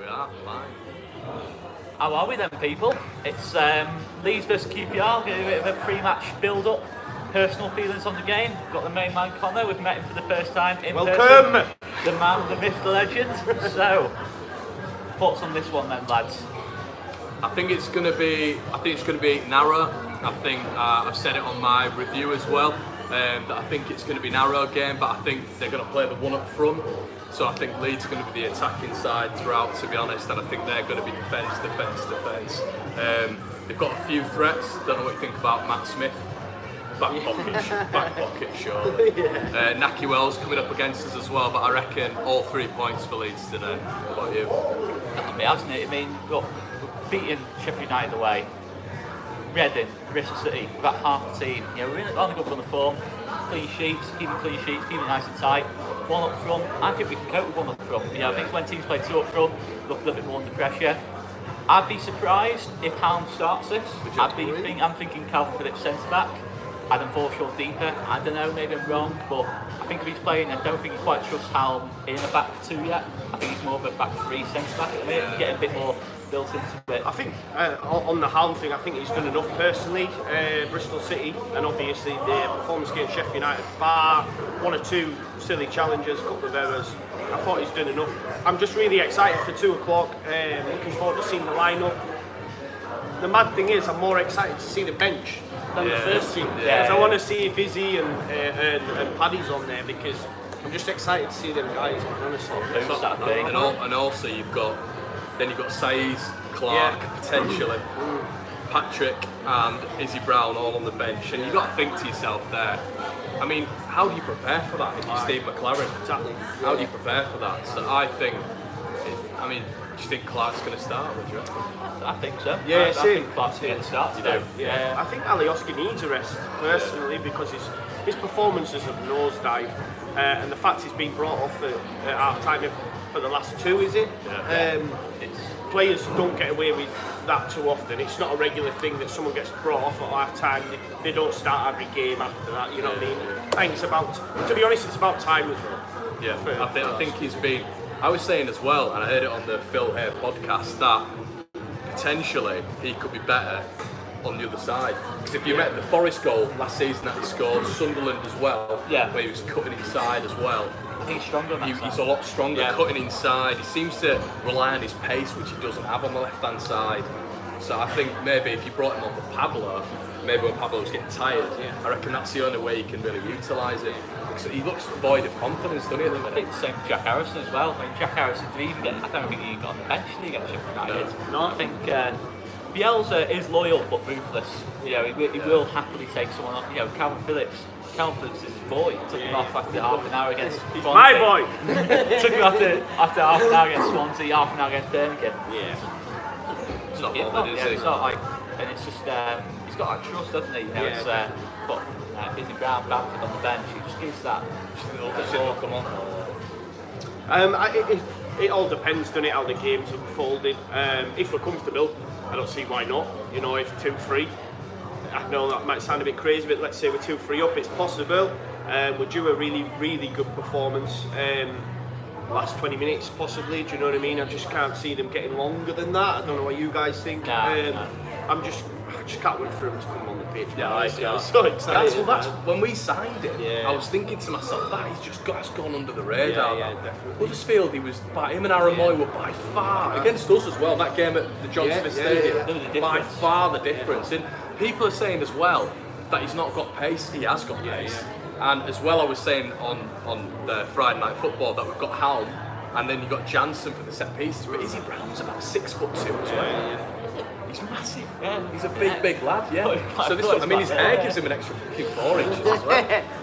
are, live. How are we then, people? It's Leeds versus QPR, a bit of a pre-match build-up. Personal feelings on the game. Got the main man Conor. We've met him for the first time in person. The man, the myth, the legend. So, thoughts on this one then, lads? I think it's going to be narrow. I think I've said it on my review as well. That I think it's going to be a narrow game, but I think they're going to play the one up front. So I think Leeds are going to be the attacking side throughout, to be honest, and I think they're going to be defence. They've got a few threats. Don't know what you think about Matt Smith. Back pocket, surely. Naki Wells coming up against us as well, but I reckon all 3 points for Leeds today. What about you? That'll be, hasn't it? I mean, look, beating Sheffield United away, Reading, Bristol City, about half the team. You know, we're really on a good run of form. Clean sheets, keeping it nice and tight. One up front, I think we can cope with one up front. You know, I think when teams play two up front, look a little bit more under pressure. I'd be surprised if Helm starts this. I'm thinking Calvin Phillips centre back. Adam Forshaw deeper. I don't know, maybe I'm wrong, but I think if he's playing, I don't think he quite trusts Helm in a back two yet. I think he's more of a back three centre back at the minute, get a bit more built into it. I think on the Helm thing, I think he's done enough personally. Bristol City, and obviously the performance against Sheffield United, bar one or two silly challenges, a couple of errors. I thought he's done enough. I'm just really excited for 2 o'clock. Looking forward to seeing the lineup. The mad thing is, I'm more excited to see the bench than the first team, because I want to see if Izzy and Paddy's on there, because I'm just excited to see them guys, honestly. And also you've got Saiz, Clark, potentially, Patrick and Izzy Brown all on the bench, and you've got to think to yourself there, I mean, how do you prepare for that if you're Steve McLaren? Exactly. How do you prepare for that? So I think, do you think Clark's going to start? Would you reckon? I think so. Yeah, I think Clark's going to start today. Yeah. I think Alioski needs a rest personally, because his performances have nosedived, and the fact he's been brought off at half time for the last 2, is it? Players don't get away with that too often. It's not a regular thing that someone gets brought off at half time. They don't start every game after that. You know what I mean? I think it's about, to be honest, it's about time as well. Yeah, I think he's been. I was saying as well, and I heard it on the Phil Hay podcast, that potentially he could be better on the other side. Because if you met the Forest goal last season that he scored, Sunderland as well, where he was cutting inside as well. I think he's stronger on that side. He's a lot stronger, cutting inside. He seems to rely on his pace, which he doesn't have on the left-hand side. So I think maybe if you brought him on for Pablo, maybe when Pablo was getting tired, I reckon that's the only way you can really utilise it. So he looks void of confidence, doesn't he? I think the same for Jack Harrison as well. I mean, Jack Harrison didn't even I don't think he got on the bench against Sheffield United. No. I think Bielsa is loyal but ruthless. You know, he will happily take someone off. You know, Calvin Phillips is his boy. He took him off after half an hour against Swansea. My boy! Took him after half an hour against Swansea, half an hour against Birmingham. It's not bothered, is he? It's not like, and it's just, he's got that trust, doesn't he? You know, but Izzy Brown, Bamford on the bench, he just gives that just a little bit more. Come on. It all depends, doesn't it, how the game's unfolded. If we're comfortable, I don't see why not. You know, if 2-3, I know that might sound a bit crazy, but let's say we're 2-3 up, it's possible. We're due a really, really good performance. Last 20 minutes, possibly. Do you know what I mean? I just can't see them getting longer than that. I don't know what you guys think. I just can't wait for him to come on the pitch. I'm so excited. That's when we signed him. I was thinking to myself, that he's just gone under the radar. Definitely. Huddersfield, him and Aramoy were by far against us as well. That game at the John Smith Stadium, by far the difference. And people are saying as well that he's not got pace. He has got pace. And as well, I was saying on the Friday Night Football that we've got Helm, and then you've got Jansen for the set pieces, but Izzy Brown's about 6'2" as well. He's massive. He's a big lad. So this one, I mean, his hair gives him an extra 4 inches as well.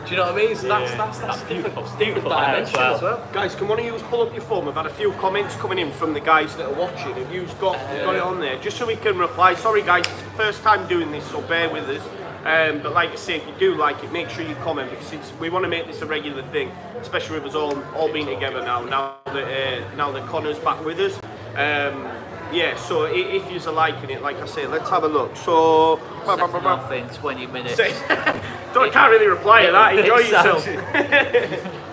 Do you know what I mean? So that's beautiful dimension as well. Guys, can one of you pull up your phone? We've had a few comments coming in from the guys that are watching. Have you got it on there? Just so we can reply. Sorry guys, it's the first time doing this, so bear with us. But like I say, if you do like it, make sure you comment, because we want to make this a regular thing, especially with us all being together now that Conor's back with us. So if you're liking it, like I say, let's have a look. So, in 20 minutes. Can't really reply to that. Enjoy yourself.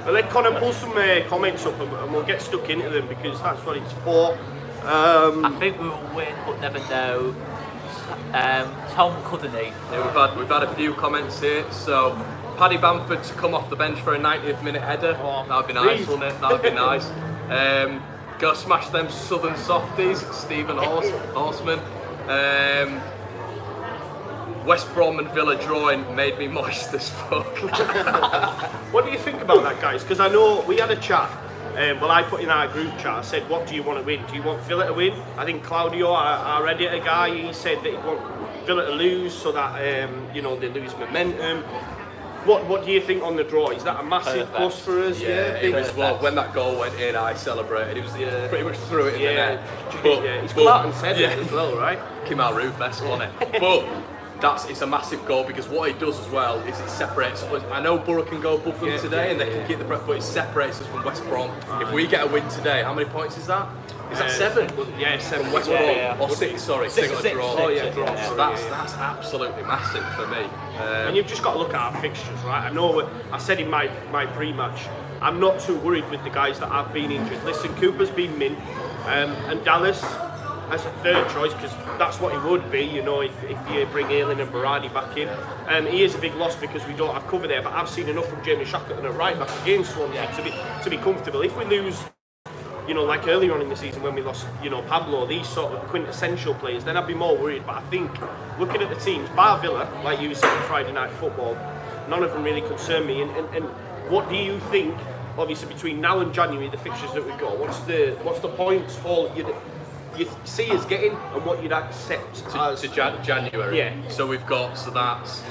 But let Conor pull some comments up, and we'll get stuck into them, because that's what it's for. I think we will win, but never know. Tom Cuddeney. Yeah, we've had a few comments here. So, Paddy Bamford to come off the bench for a 90th minute header. That'd be nice, wouldn't it? That'd be nice. Go smash them Southern softies, Stephen Horseman. West Brom and Villa drawing made me moist as fuck. What do you think about that, guys? Because I know we had a chat. Well, I put in our group chat, I said, what do you want to win? Do you want Villa to win? I think Claudio, our editor guy, he said that he'd want Villa to lose so that, you know, they lose momentum. What do you think on the draw? Is that a massive plus for us? Yeah, it was. Well, when that goal went in, I celebrated. It was pretty much threw it in the net. But he's come out and said it as well, right? Kemal Roof-esque, wasn't it? But it's a massive goal because what it does as well is it separates us. I know Borough can go above them today and they can keep the prep, but it separates us from West Brom. If we get a win today, how many points is that? Is that 7? Yeah, 7. From West Brom or 6? Sorry, 6 or draw. Oh yeah, draw. So that's absolutely massive for me. And you've just got to look at our fixtures, right? I know I said in my pre-match, I'm not too worried with the guys that have been injured. Listen, Cooper's been mint, and Dallas as a third choice, because that's what it would be, you know, if you bring Ayling and Berardi back in. He is a big loss because we don't have cover there, but I've seen enough from Jamie Shackleton at right back against Swansea to be comfortable. If we lose, you know, like earlier on in the season when we lost, you know, Pablo, these sort of quintessential players, then I'd be more worried. But I think, looking at the teams, bar Villa, like you said on Friday Night Football, none of them really concern me. And what do you think, obviously, between now and January, the fixtures that we've got, what's the points haul you see us getting and what you'd accept to January? Yeah. So we've got, so that's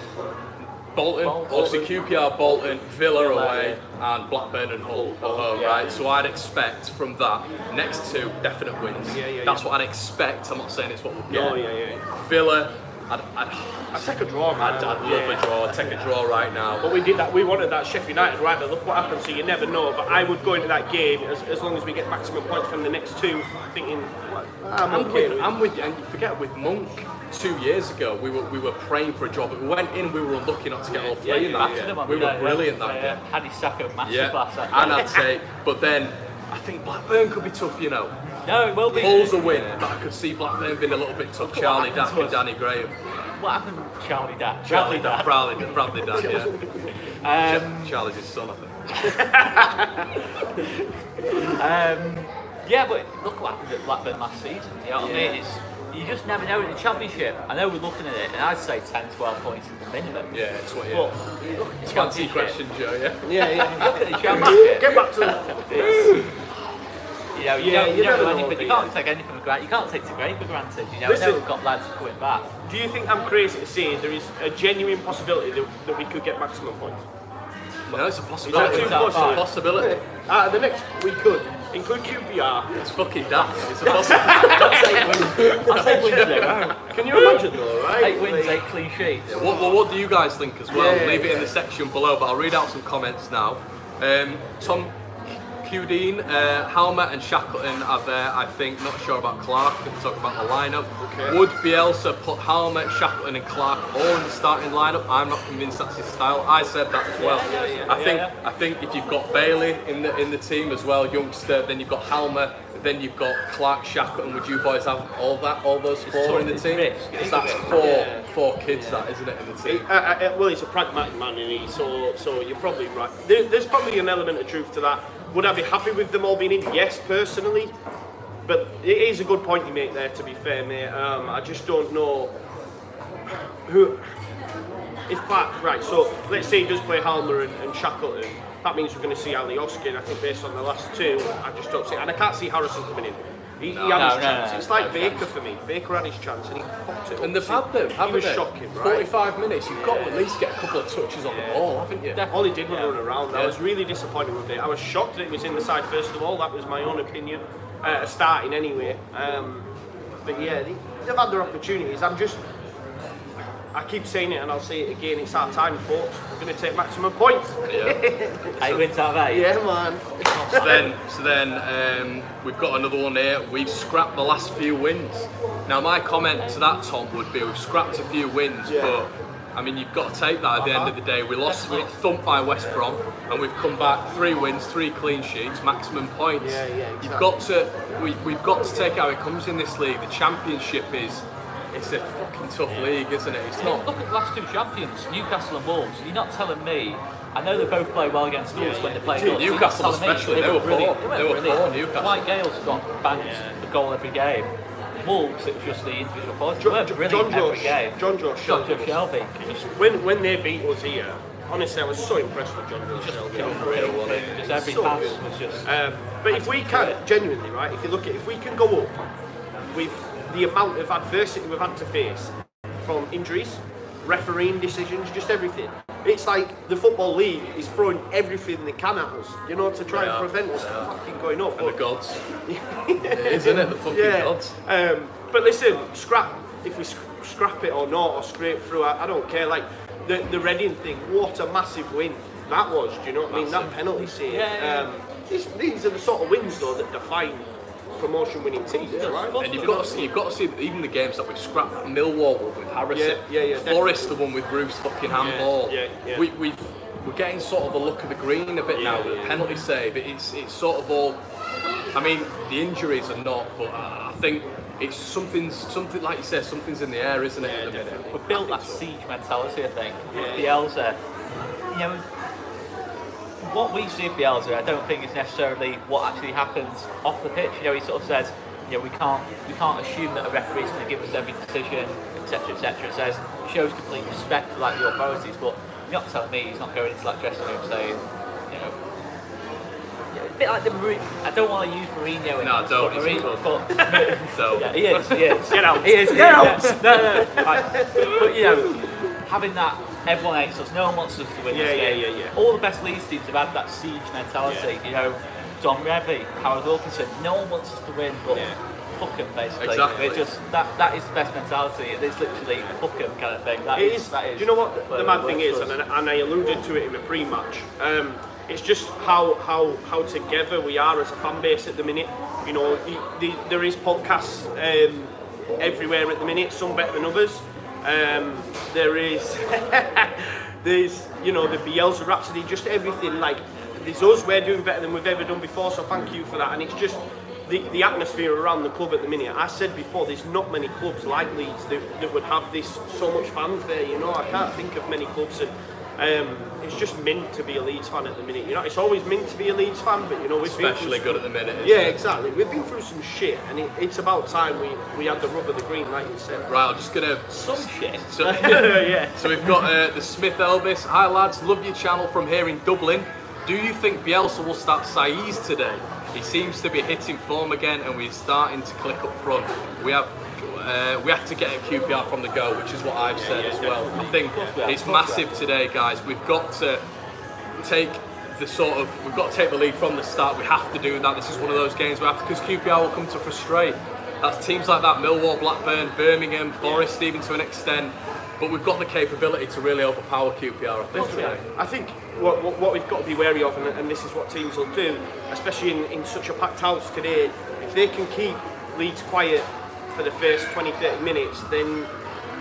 Bolton, obviously QPR, Bolton, Villa away, and Blackburn and Hull at home, right? So I'd expect from that next 2 definite wins. That's what I'd expect. I'm not saying it's what we'll get. Villa, I'd take a draw, man. I'd love a draw. I'd take a draw right now. But we did that. We wanted that Sheffield United, right? But look what happened. So you never know. But I would go into that game as long as we get maximum points from the next 2, thinking, I'm with you. And you forget, with Monk 2 years ago, we were praying for a draw, but we went in and we were unlucky not to get all 3 in that game. We were brilliant that game. Hadi Saka masterclass. And I'd say, but then I think Blackburn could be tough, you know. No, it will be. Hull's a win, but I could see Blackburn being a little bit tough. Charlie Dack and Danny Graham. What happened to Charlie Dack? Bradley Dack, yeah. Charlie's his son, I think. Yeah, but look what happened at Blackburn last season. You know what I mean? You just never know in the Championship. I know we're looking at it, and I'd say 10, 12 points at the minimum. Yeah, it's what. But look at the Fancy Championship. question, Joe. Yeah. Look at the Championship. Get back to you know, you don't know anything. You can't take anything for granted. You can't take Tigray for granted. You know, Listen, we've got lads coming back. Do you think I'm crazy to say there is a genuine possibility that we could get maximum points? No, it's a possibility. Is that too possible? Possibility. The next we could include QPR. It's fucking daft. It's a possibility. I'll say wins there. Can you imagine though, right? 8 wins, 8 clean sheets. Yeah, what do you guys think as well? Leave it in the section below, but I'll read out some comments now. Tom Cudine, Halma and Shackleton are there, I think. Not sure about Clark. I think we're talking about the lineup. Okay. Would Bielsa put Halma, Shackleton and Clark all in the starting lineup? I'm not convinced that's his style. I said that as well. I think if you've got Bailey in the team as well, youngster, then you've got Halma, then you've got Clark, Shackleton. Would you boys have all those 4 in the team? Because that's 4 kids, that isn't it, in the team? Well, he's a pragmatic man, isn't he? So you're probably right. There's probably an element of truth to that. Would I be happy with them all being in? Yes, personally. But it is a good point you make there, to be fair, mate. I just don't know who. If Clark, right, so let's say he does play Halmer and Shackleton, that means we're going to see Alioski, and I think based on the last 2, I just don't see it. And I can't see Harrison coming in. He had his chance. It's like Baker for me. Baker had his chance and he fucked it. And they've had them, haven't they? He was shocking, right? 45 minutes, you've got to at least get a couple of touches on the ball, haven't you? All he did was run around. I was really disappointed with it. I was shocked that he was in the side first of all. That was my own opinion. Starting anyway. But yeah, they've had their opportunities. I keep saying it and I'll say it again, it's our time, folks. We're going to take maximum points. Yeah. 8 wins out of 8. Yeah, man. So then we've got another one here. We've scrapped the last few wins. Now my comment to that, Tom, would be we've scrapped a few wins, but I mean, you've got to take that at the end of the day. We got thumped by West Brom, and we've come back 3 wins, 3 clean sheets, maximum points. Exactly. We've got to take how it comes in this league. The Championship it's a fucking tough league, isn't it? It's not. Look at the last 2 champions, Newcastle and Wolves. You're not telling me. I know they both play well against us when they play us. Newcastle especially, they were poor. They were poor, Newcastle. White Gales got banked a goal every game. Wolves, it was just the individual quality. John Joe Shelby. When they beat us here, honestly, I was so impressed with John Joe Shelby. Just every pass was just. But if we can, genuinely, right, if we can go up with the amount of adversity we've had to face from injuries, refereeing decisions, just everything. It's like the Football League is throwing everything they can at us, you know, to try and prevent us from fucking going up. And the gods. Isn't it? The fucking gods. But listen, if we scrap it or not, or scrape through, I don't care. Like, the Reading thing, what a massive win that was, do you know what I mean? That penalty save. These are the sort of wins, though, that define promotion-winning teams, right? And you've got to see even the games that we've scrapped. Millwall with Harrison, Forest the one with Bruce fucking handball. We're getting sort of the look of the green a bit now with the penalty save. It's sort of all. I mean, the injuries are not, but I think it's something like you said, something's in the air, isn't it? At the minute. We've built that siege mentality, I think. Bielsa, you know. What we see at Bielsa, I don't think is necessarily what actually happens off the pitch. You know, he sort of says, you know, we can't assume that a referee is going to give us every decision, etc., etc. It says shows complete respect for like the authorities, but you're not telling me he's not going into that dressing room saying, you know, a bit like the I don't want to use Mourinho. No, don't. Yeah, he is. Get out. He is. Get out. No. But you know, having that. Everyone hates us. No one wants us to win this game. All the best Leeds teams have had that siege mentality. You know, Don Revie, Howard Wilkinson. No one wants us to win, but fuck them, basically. Exactly. It just that is the best mentality. It is literally fuck them kind of thing. That is. Do you know what the mad thing is? And I alluded to it in the pre-match. It's just how together we are as a fan base at the minute. You know, there is podcasts everywhere at the minute. Some better than others. There's you know, the Bielsa Rhapsody, just everything. Like, there's us, we're doing better than we've ever done before, so thank you for that. And it's just the atmosphere around the club at the minute. I said before, there's not many clubs like Leeds that would have this so much fanfare, you know. I can't think of many clubs, and it's just mint to be a Leeds fan at the minute. You know, it's always mint to be a Leeds fan, but you know, we've especially good at the minute. Exactly. We've been through some shit, and it's about time we had the rub of the green, like you said. Right, I'm just gonna some shit. So, so we've got the Smith Elvis. Hi lads, love your channel from here in Dublin. Do you think Bielsa will start Saiz today? He seems to be hitting form again, and we're starting to click up front. We have to get a QPR from the go, which is what I've said as well. I think it's massive today, guys. We've got to take the lead from the start. We have to do that. This is one of those games because QPR will come to frustrate. That's teams like that: Millwall, Blackburn, Birmingham, Forest, even to an extent. But we've got the capability to really overpower QPR, I think, today. I think what we've got to be wary of, and this is what teams will do, especially in such a packed house today, if they can keep Leeds quiet for the first 20-30 minutes, then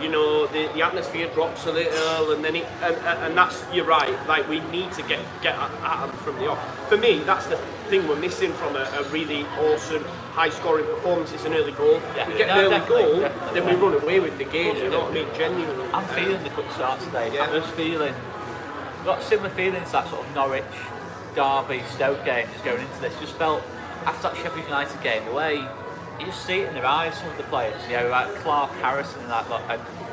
you know the atmosphere drops a little, and then and that's, you're right, like we need to get at them from the off. For me, that's the thing we're missing from a really awesome high scoring performance. It's an early goal. We get an early goal, then we run away with the game. You know what I mean? Genuinely. I'm feeling the quick start today. I'm just feeling, got similar feelings to that sort of Norwich, Derby, Stoke game just going into this. Just felt after that Sheffield United game, the way you just see it in their eyes, some of the players, you know, like Clark, Harrison and that lot,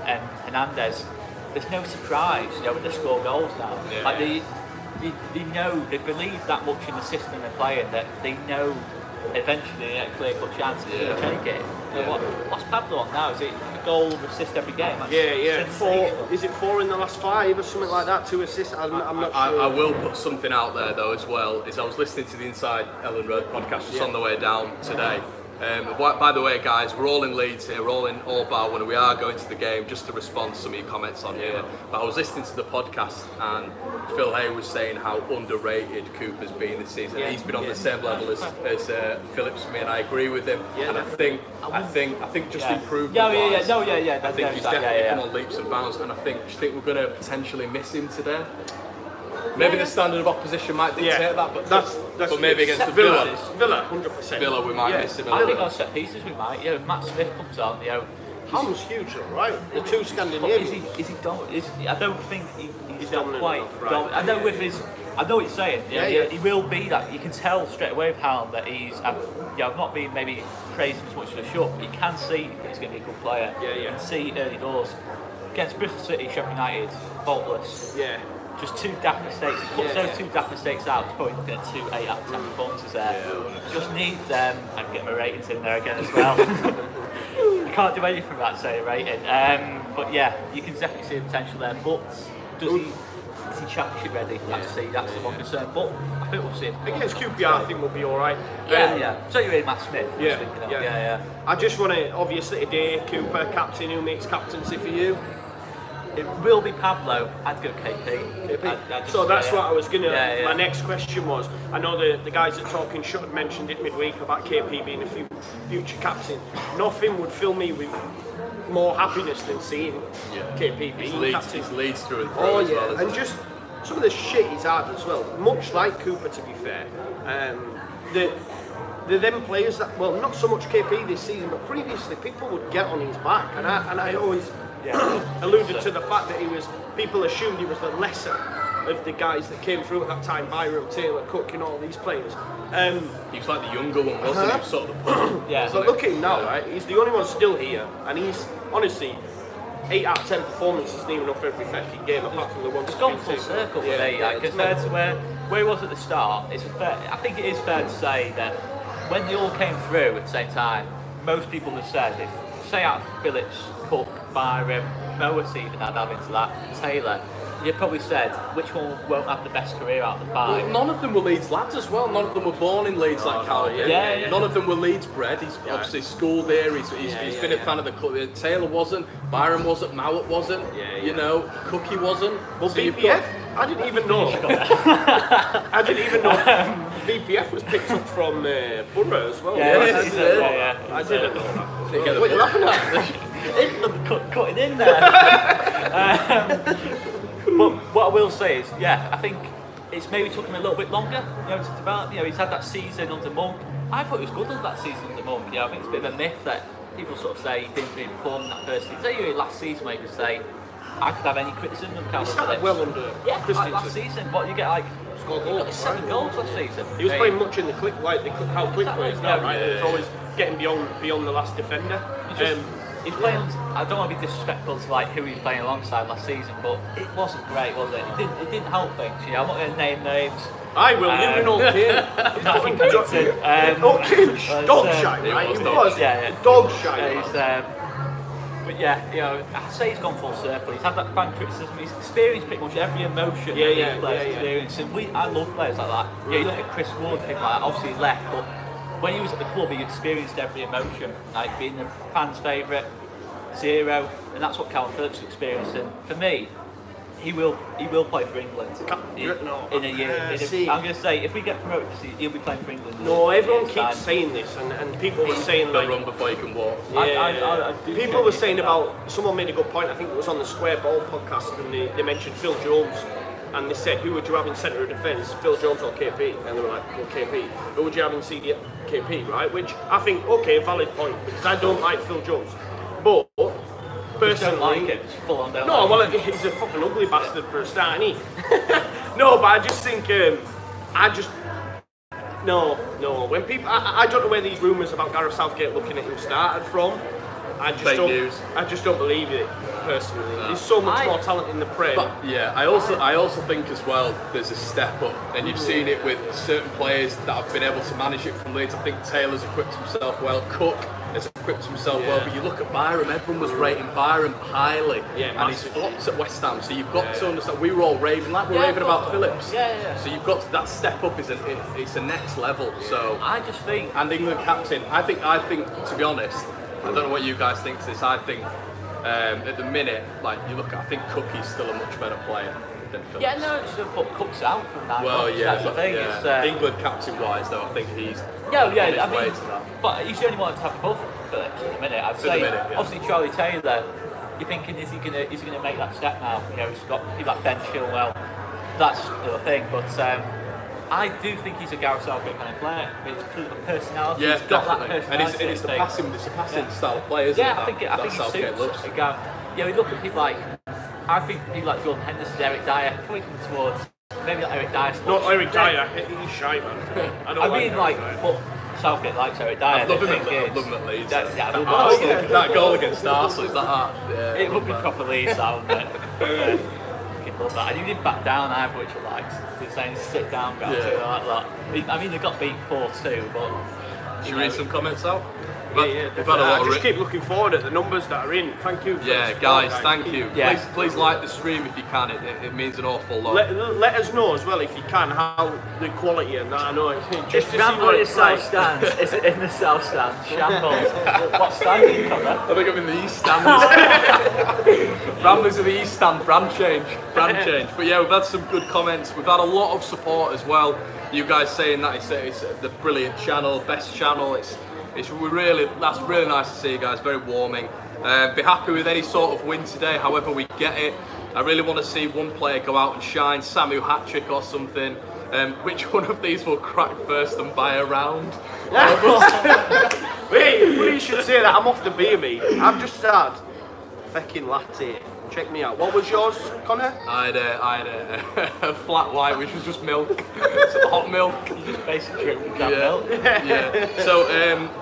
and Hernandez, there's no surprise, you know, when they score goals now. Like they know, they believe that much in the system they're playing, that they know eventually they get a clear-cut chance to take it. You know, what's Pablo on now? Is it a goal or assist every game? That's 4, is it 4 in the last 5 or something like that? 2 assists? I'm not sure. I will put something out there though as well, is I was listening to the Inside Ellen Road podcast just on the way down today, By the way, guys, we're all in Leeds here, we're all in All Bar when we are going to the game, just to respond to some of your comments on here. But I was listening to the podcast and Phil Hay was saying how underrated Cooper's been this season. He's been on the same level as Phillips for me, and I agree with him. And I think just improvement. I think he's definitely come on leaps and bounds, and do you think we're going to potentially miss him today? Maybe the standard of opposition might dictate that, but maybe against the Villa, 100%. Villa, we might miss him. I think on set pieces we might. If Matt Smith comes on, Ham's huge though, right? The two Scandinavians. Is he dominant? I don't think he's not dominant quite. Enough, right? I know with his. I know what you're saying. He will be that. You can tell straight away with Ham that he's. I've not been maybe praising as much as I should. You can see that he's going to be a good player. You can see early doors against Bristol City, Sheffield United, faultless. Just two daft mistakes. He puts those two daft mistakes out. He's probably looking at 2 8 out of 10 performances there. Just need them and get my ratings in there again as well. I can't do anything for that say rating. But yeah, you can definitely see the potential there. But is he championship ready? That's the one concern. But I think we'll see him. Against QPR, I think we'll be alright. So you're in Matt Smith. I just want to, obviously today, Cooper, captain, who makes captaincy for you? It will be Pablo. I'd go KP. So that's what I was going to... My next question was, I know the guys at Talking Shut had mentioned it midweek about KP being a future captain. Nothing would fill me with more happiness than seeing KP being captain. He's Leeds through and through as well. And just some of the shit he's had as well, much like Cooper to be fair. They're them players that, well, not so much KP this season, but previously people would get on his back, and I always alluded to the fact that people assumed he was the lesser of the guys that came through at that time, Byram, Taylor, Cook, and all these players. He was like the younger one, wasn't he? He was sort of the puzzle. But look at him now, right? He's the only one still here, and he's honestly 8 out of 10 performances isn't even enough for every fucking game apart from the one. It's gone full circle for me, compared to where he was at the start. I think it is fair to say that when they all came through at the same time, most people have said, if say out Phillips, Cook, Byram, Moas even I'd have into that, Taylor, you probably said which one won't have the best career out of the 5. Well, none of them were Leeds lads as well. None of them were born in Leeds like Calvin. None of them were Leeds bred. He's obviously schooled there. He's been a fan of the club. Taylor wasn't. Byram wasn't. Marriot wasn't. You know, Cookie wasn't. Well, so BPF. I didn't even know. I didn't even know BPF was picked up from Borough as well. I didn't know that. What are you laughing at? Cutting in there. But what I will say is, I think it's maybe took him a little bit longer, to develop. He's had that season under Monk. I thought he was good on that season under Monk. I think it's a bit of a myth that people sort of say he didn't really perform in that first season. Say last season where you could say, I could have any criticism of Calvin. He started well under like last season. What you get he got 7 goals last season. He was playing much in the click, how Click plays now, right? It was always getting beyond the last defender. He's playing. I don't want to be disrespectful to who he was playing alongside last season, but it wasn't great, was it? It didn't help things. I'm not going to name names. I will. You're an old kid. Dog shite, right? He was. Dog shite. But I'd say he's gone full circle. He's had that fan criticism. He's experienced pretty much every emotion that these players experience. And I love players like that. You look at Chris Wood, people like that. Obviously he left, but when he was at the club, he experienced every emotion, like being the fans' favourite, 0, and that's what Calvin Phillips experienced. And for me, he will play for England in a year. I'm going to say, if we get promoted, he'll be playing for England. No, everyone keeps saying this, and people were saying run before you can walk. People were saying about, someone made a good point, I think it was on the Square Ball podcast, and they mentioned Phil Jones. And they said, who would you have in centre of defence, Phil Jones or KP? And they were like, well, KP. Who would you have in CD? KP, right? Which I think, okay, valid point, because I don't like Phil Jones. But, personally... don't like it, it's full on don't No, well, he's a fucking ugly bastard for a start, isn't he? No, but I just think, No. When people... I don't know where these rumours about Gareth Southgate looking at him started from. I just don't believe it. Personally, there's so much more talent in the Prem. But I also think as well there's a step up, and you've seen it with certain players that have been able to manage it from Leeds. I think Taylor's equipped himself well. Cook has equipped himself well. But you look at Byram, everyone was rating Byram highly, and he's flopped at West Ham. So you've got to understand. We were all raving, like we're raving about Phillips. So you've got to, that step up is it's a next level. So I just think, and England captain. I think to be honest, I don't know what you guys think to this. I think at the minute, like you look at, I think Cookie's still a much better player than Phillips. Yeah, no, it's just put Cooks out from that. Well, that's the thing. Yeah. It's, England captain-wise, though, I think he's I mean, to that. But he's the only one to have both Phillips at the minute. I'd say. Obviously, Charlie Taylor. You're thinking, is he gonna make that step now? You know, he's got people like Ben Chilwell. That's the thing, but. I do think he's a Gareth Southgate kind of player. It's because of the personality. Yeah, he's got definitely. That personality. And it's the passing style of play, isn't it? I think he suits. We look at people like, I think people like Jordan Henderson, Eric Dyer, coming towards maybe like Eric Dyer. Not Eric Dyer, he's shy, man. I mean, but Southgate likes Eric Dyer. I love him at Leeds. That goal against Arsenal, is that hard? Yeah, it would be proper Leeds, that wouldn't it? Love that. And he didn't back down either, which I liked. He was saying sit down, guys. Like that. I mean, they got beat 4-2, but. Should we read some comments out? I just keep looking forward at the numbers that are in. Thank you. Guys, thank you. Please like the stream if you can. It means an awful lot. Let us know as well if you can how the quality and that. I know just to see what it's South stands. Is it in the South stand? Shambles. What stand are you cover? I think I'm in the East stand. Ramblers of the East stand. Brand change. But yeah, we've had some good comments. We've had a lot of support as well. You guys saying that it's the brilliant channel, best channel. That's really nice to see you guys, very warming. Be happy with any sort of win today, however we get it. I really want to see one player go out and shine, Samu hat-trick or something. Which one of these will crack first and buy a round? Wait, you should say that, I'm off the BME. I've just had fucking latte. Check me out. What was yours, Conor? I had a flat white, which was just milk. So hot milk. You just basically drink milk. So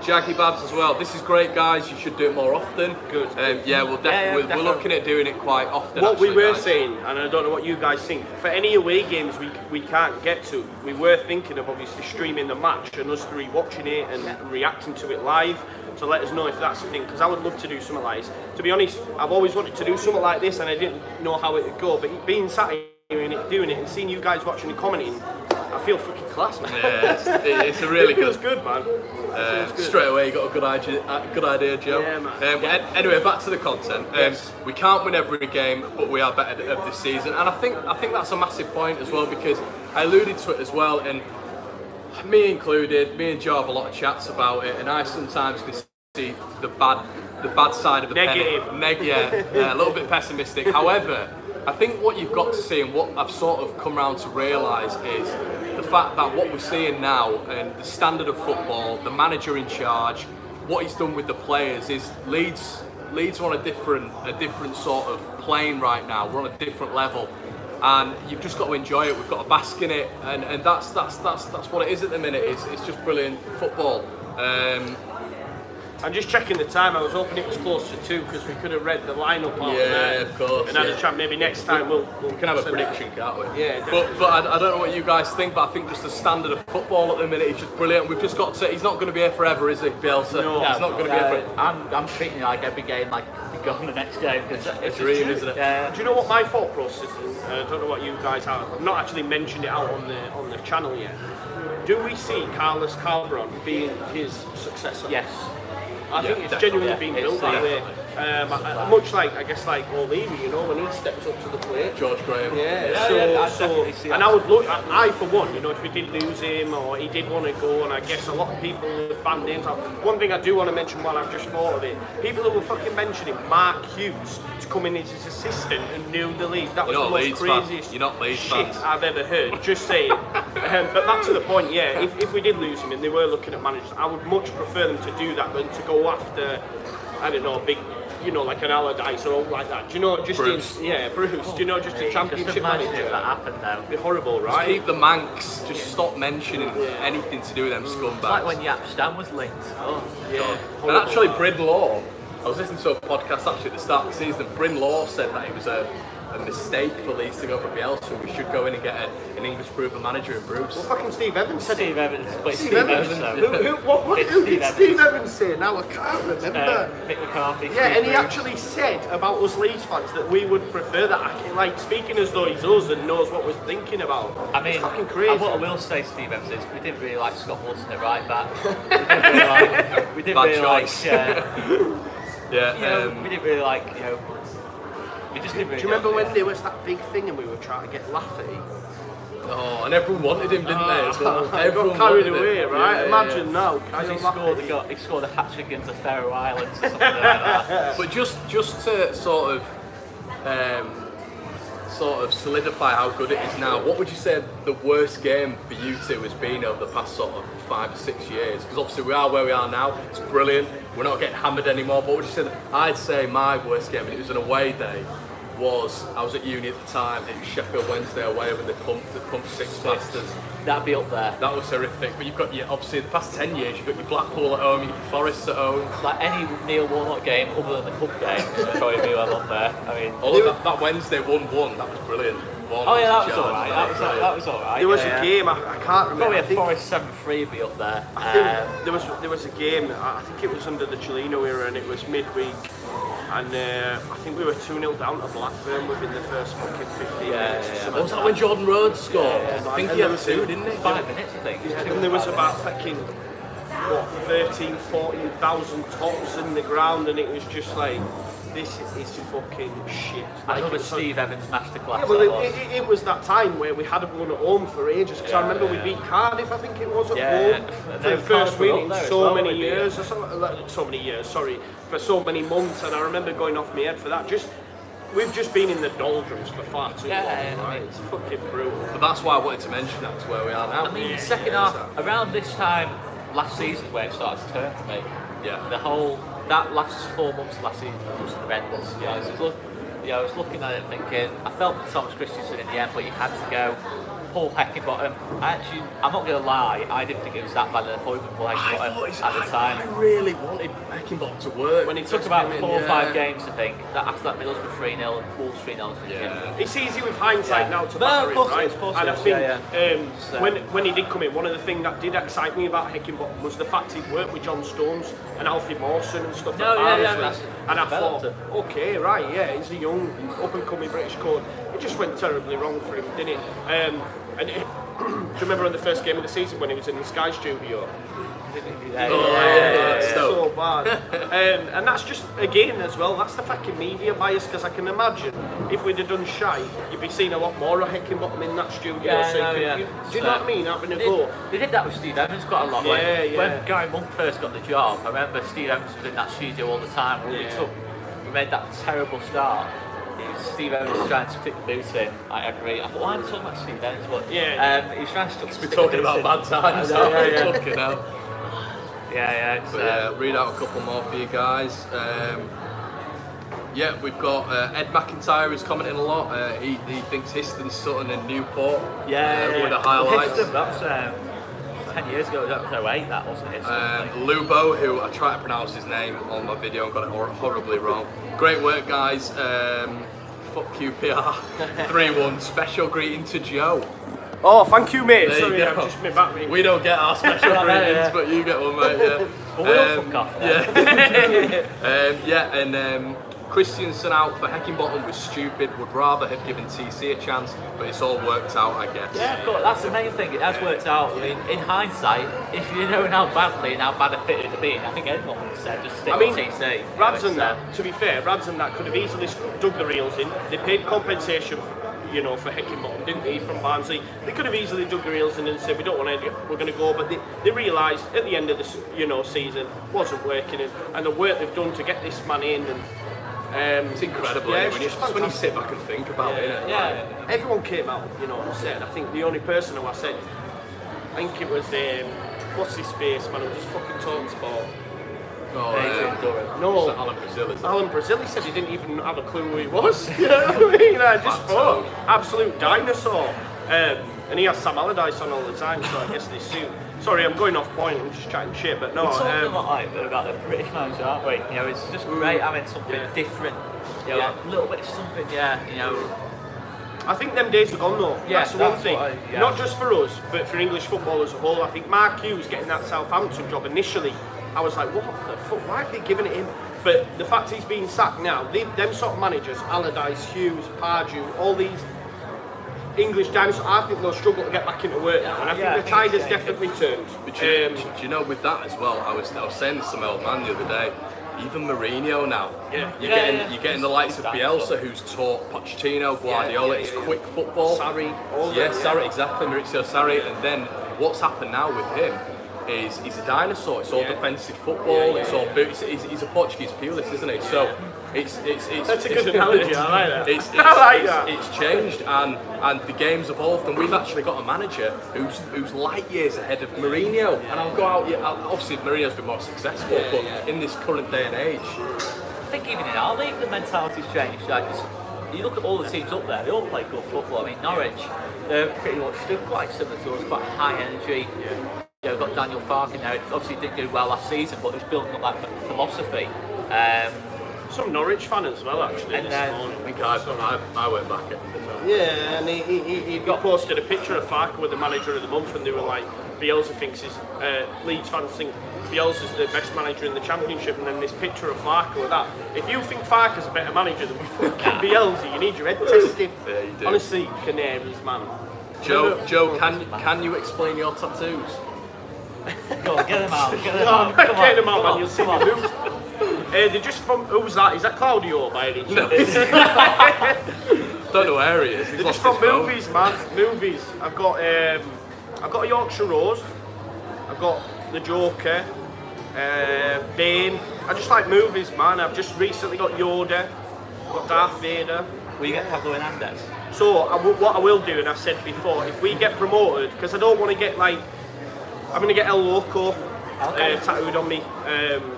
Jackie Babs as well. This is great, guys. You should do it more often. Good. We're looking at doing it quite often. What we were saying, and I don't know what you guys think, for any away games we can't get to, we were thinking of obviously streaming the match and us three watching it and reacting to it live. So let us know if that's the thing, because I would love to do something like this. To be honest, I've always wanted to do something like this and I didn't know how it would go, but being sat here and doing it and seeing you guys watching and commenting, I feel fucking class, man. Yeah, it's a really it feels good, man. Straight away, you got a good idea, Joe. Yeah, man. Anyway, back to the content. We can't win every game, but we are better of this season, and I think that's a massive point as well, because I alluded to it as well, and me included, me and Joe have a lot of chats about it, and I sometimes can see the bad side of the negative. A little bit pessimistic. However, I think what you've got to see, and what I've sort of come around to realise, is the fact that what we're seeing now, and the standard of football, the manager in charge, what he's done with the players, is Leeds are on a different sort of plane right now. We're on a different level. And you've just got to enjoy it. We've got to bask in it, and that's what it is at the minute. It's just brilliant football. I'm just checking the time. I was hoping it was close to 2 because we could have read the lineup out there. Of course. And had a chat. Maybe next time we can have a prediction, can't we? Yeah. But I don't know what you guys think, but I think just the standard of football at the minute is just brilliant. We've just got to. He's not going to be here forever, is he, Bielsa? No, he's not going to be here forever. I'm treating it like every game like we go on the next game. It's a dream, isn't it? Do you know what my thought process is? I don't know what you guys have. I've not actually mentioned it out on the channel yet. Do we see Carlos Calderon being his successor? Yes. I think it's genuinely been built that way. Much like, I guess, like O'Leary, you know, when he steps up to the plate. George Graham. And I would look, I for one, you know, if we did lose him or he did want to go, and I guess a lot of people have banned him. One thing I do want to mention while I've just thought of it, people who were fucking mentioning Mark Hughes to come in as his assistant and knew the league. That was the most craziest shit I've ever heard. Just saying. But back to the point, if we did lose him and they were looking at managers, I would much prefer them to do that than to go after, I don't know, big, you know, like an Allardyce or like that. Do you know, just Bruce. Bruce. Do you know, just a championship manager? If that happened though. It'd be horrible, right? Just keep the Manx. Just stop mentioning anything to do with them scumbags. It's like when Yap Stan was linked. And actually, Bryn Law. I was listening to a podcast actually at the start of the season. Bryn Law said that he was a mistake for Leeds to go for Bielsa. We should go in and get an English-proven manager in Bruce. Well, fucking Steve Evans said Steve Evans, but Steve Evans. Who did Steve Evans say? Now I can't remember. Mick McCarthy. Yeah, and he actually said about us Leeds fans that we would prefer that. Like, speaking as though he's us and knows what we're thinking about. I mean, it's fucking crazy. What I will say, Steve Evans, is we didn't really like Scott Wilson at right back. We didn't really like. We didn't really like. We just didn't really. Do you remember when there was that big thing and we were trying to get Laffy? Oh, and everyone wanted him, didn't they? As well? Everyone got carried away, right? Imagine now. He scored a hat-trick against the Faroe Islands or something like that. But just to sort of solidify how good it is now, what would you say the worst game for you two has been over the past sort of 5 or 6 years? Because obviously we are where we are now, it's brilliant, we're not getting hammered anymore, but what would you say? I'd say my worst game, and it was an away day, was, I was at uni at the time, it was Sheffield Wednesday away when they pumped 6 Masters. That'd be up there. That was horrific, but you've got obviously the past 10 years, you've got your Blackpool at home, you've got your Forest at home. Like any Neil Warnock game other than the cup game, would probably be well up there. I mean, that Wednesday 1-1, that was brilliant. Oh yeah, that was alright. That was alright. There was a game, I can't remember. Probably a Forest 7-3 would be up there. I think there was a game, I think it was under the Cellino era, and it was midweek. And I think we were 2-0 down to Blackburn within the first fucking 15 minutes. Was that when Jordan Rhodes scored? I think he had 2, didn't he? 5 minutes, I think. Yeah, and there was about fucking, 14,000 tops in the ground, and it was just like, this is fucking shit. I love a Steve Evans masterclass. Yeah, well, it was that time where we hadn't won at home for ages, because I remember we beat Cardiff, I think it was, at home, for the first win in so many years, for so many months, and I remember going off my head for that. We've just been in the doldrums for far too long, right? It's fucking brutal. But that's why I wanted to mention that to where we are now. I mean, the second half, around this time last season, where it started to turn for me. Yeah. That last 4 months of last season was horrendous. I was looking at it thinking, I felt for Thomas Christensen in the end, but he had to go. Paul Heckingbottom, I'm not going to lie, I didn't think it was that bad an appointment for Heckingbottom at the time. I really wanted Heckingbottom to work. When it took about 4 or 5 games, I think, after that Middlesbrough 3-0 and Wolves 3-0, It's easy with hindsight now to batter it, right? And I think when he did come in, one of the things that did excite me about Heckingbottom was the fact he'd worked with John Stones and Alfie Mawson and stuff like that. And I thought, okay, right, yeah, he's a young, up-and-coming British coach. It just went terribly wrong for him, didn't it? Do you remember on the first game of the season when he was in the Sky studio? So bad. And that's just, again as well, that's the fucking media bias, because I can imagine if we'd have done shite, you'd be seeing a lot more of Heckingbottom in that studio. Do you know what I mean? Having a go. They did that with Steve Evans quite a lot. When Gary Monk first got the job, I remember Steve Evans was in that studio all the time. We made that terrible start. Steve Evans was trying to stick the boot in like every. I thought, why am I talking about Steve Evans? But he was trying to stick the boot in. We're talking about bad times. Read out a couple more for you guys. We've got Ed McIntyre who's commenting a lot. He thinks Histon, Sutton and Newport were the highlights. Histon, that's 10 years ago, that was 08, that wasn't it? Lubo, who I tried to pronounce his name on my video and got it horribly wrong. Great work, guys. Fuck QPR. 3-1. Special greeting to Joe. Oh, thank you, mate. Sorry, I've just been back. We don't get our special greetings, but you get one, mate. We'll fuck off. And Christensen out for Heckingbottom was stupid. Would rather have given TC a chance, but it's all worked out, I guess. Yeah, of course, that's the main thing. It has worked out. I mean, in hindsight, if you know how badly and how bad a fit it would have been, I think anyone would have said just stick with TC. To be fair, Rads and that could have easily dug the reels in. They paid compensation for Heckingbottom, didn't they, from Barnsley. They could have easily dug the reels in and said, we don't want to, we're going to go, but they realised at the end of the season wasn't working, and the work they've done to get this man in, and it's incredible. When you sit back and think about it. Everyone came out, and said. I think the only person who I said, I think it was what's his face, man, who was just fucking talking sport. No, Alan Brazil. Alan Brazil, he said he didn't even have a clue who he was. You know what I mean? I just thought, absolute dinosaur. And he has Sam Allardyce on all the time, so I guess they Sorry, I'm going off point. I'm just chatting shit, but no. We're talking a lot about the British manager, aren't we? You know, it's just great having something different. You know, a little bit of something, you know. I think them days are gone though. Yeah, that's the one thing. Not just for us, but for English football as a whole. I think Mark Hughes getting that Southampton job initially, I was like, what the fuck? Why have they given it him? But the fact he's being sacked now, them sort of managers, Allardyce, Hughes, Pardew, all these English dinosaurs, I think they'll struggle to get back into work now. And I think the tide has definitely turned. But do you know, with that as well, I was saying this to my old man the other day. Even Mourinho now, you're getting the likes of Bielsa, who's taught Pochettino, Guardiola, it's quick football. Sarri, Sarri, exactly, Maurizio Sarri. And then what's happened now with him is he's a dinosaur. It's all defensive football. It's all he's a Portuguese Pulis, isn't he? So it's that's a good analogy. I like that. I like that. It's changed and the game's evolved, and we've actually got a manager who's light years ahead of Mourinho. And I'll go out. Obviously, Mourinho's been more successful, but in this current day and age, I think even in our league, the mentality's changed. Like, you look at all the teams up there; they all play good football. I mean, Norwich, they're pretty much still quite similar to us, quite high energy. You know, got Daniel Farke in there. Obviously, didn't do well last season, but he's building up that philosophy. Some Norwich fan as well, actually. And then I think I went back at him. Yeah, and he got posted a picture of Farke with the manager of the month, and they were like, Bielsa thinks Leeds fans think Bielsa's the best manager in the Championship, and then this picture of Farke with that. If you think Farke's a better manager than fucking Bielsa, you need your head tested. Yeah, you do. Honestly, Canaries, man. Joe, can you explain your tattoos? Go on, get them out. Get them out. Get them out, man. You'll see me lose. They're just from, who's that? Is that Claudio by any chance? Don't know where he is. They're just from movies, man. Movies. I've got a Yorkshire Rose. I've got the Joker. Bane. I just like movies, man. I've just recently got Yoda. I've got Darth Vader. Will you get Pablo Hernandez? So what I will do, and I said before, if we get promoted, because I don't want to get like, I'm going to get El Loco tattooed on me,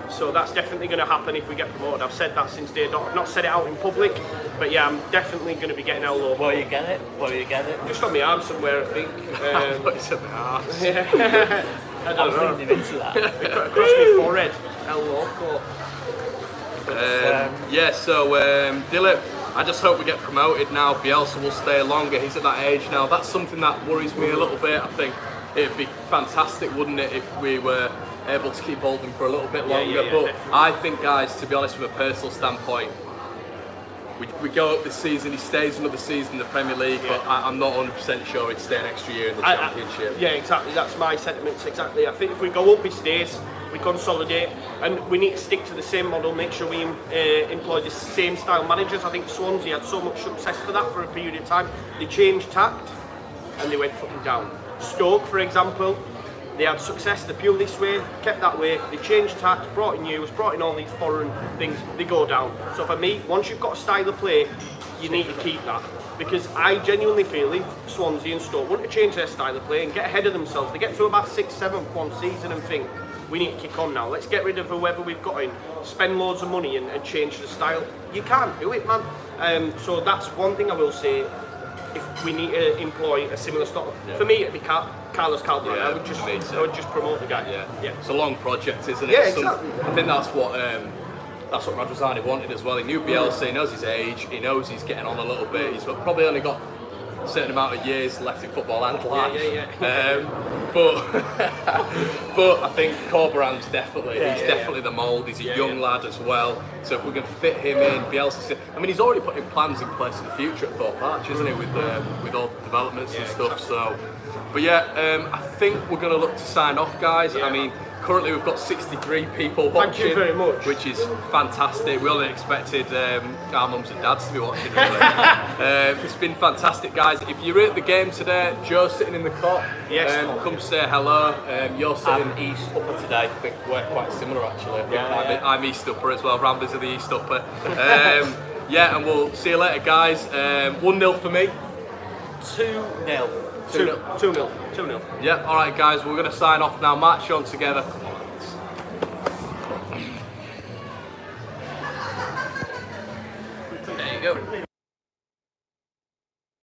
so that's definitely going to happen if we get promoted. I've said that since day dot. I've not said it out in public, but yeah, I'm definitely going to be getting El Loco. Where you get it? Just on my arm somewhere, I think. I thought you said my arse. I don't know. Leaning him into that. Across my forehead, El Loco. So Dilip, I just hope we get promoted now. Bielsa will stay longer. He's at that age now. That's something that worries me a little bit. I think it'd be fantastic, wouldn't it, if we were able to keep holding for a little bit longer. But definitely. I think, guys, to be honest, from a personal standpoint, we go up this season, he stays another season in the Premier League, but I'm not 100% sure he'd stay an extra year in the Championship. Yeah, exactly, that's my sentiments, exactly. I think if we go up, he stays, we consolidate, and we need to stick to the same model, make sure we employ the same style managers. I think Swansea had so much success for that for a period of time. They changed tact, and they went fucking down. Stoke, for example, they had success, they pure this way, kept that way, they changed tact, brought in youths, brought in all these foreign things, they go down. So for me, once you've got a style of play, you need to keep that. Because I genuinely feel if Swansea and Stoke want to change their style of play and get ahead of themselves, they get to about 6th, 7th one season and think, we need to kick on now, let's get rid of whoever we've got in, spend loads of money and change the style. You can't do it, man. So that's one thing I will say. If we need to employ a similar style, for me it'd be Carlos Calderon. I would just promote the guy. Yeah. It's a long project, isn't it? Yeah, exactly. I think that's what Radrizzani wanted as well. He knew Bielsa, he knows his age, he knows he's getting on a little bit. He's probably only got a certain amount of years left in football and life. But I think Corberan's definitely the mould. He's a young lad as well. So if we can fit him in, Bielsa. I mean, he's already putting plans in place for the future at Thorpe Arch, isn't he? With all the developments and stuff. Exactly. So, but I think we're going to look to sign off, guys. I mean, currently we've got 63 people watching. Thank you very much. Which is fantastic. We only expected our mums and dads to be watching. Really. It's been fantastic, guys. If you're at the game today, Joe's sitting in the cot. Yes. Come say hello. You're sitting East Upper today. I think we're quite similar actually. I'm East Upper as well. Ramblers are the East Upper. And we'll see you later, guys. 1-0 for me. 2-0. 2-0. Yeah, alright guys, we're going to sign off now. March on together. There you go.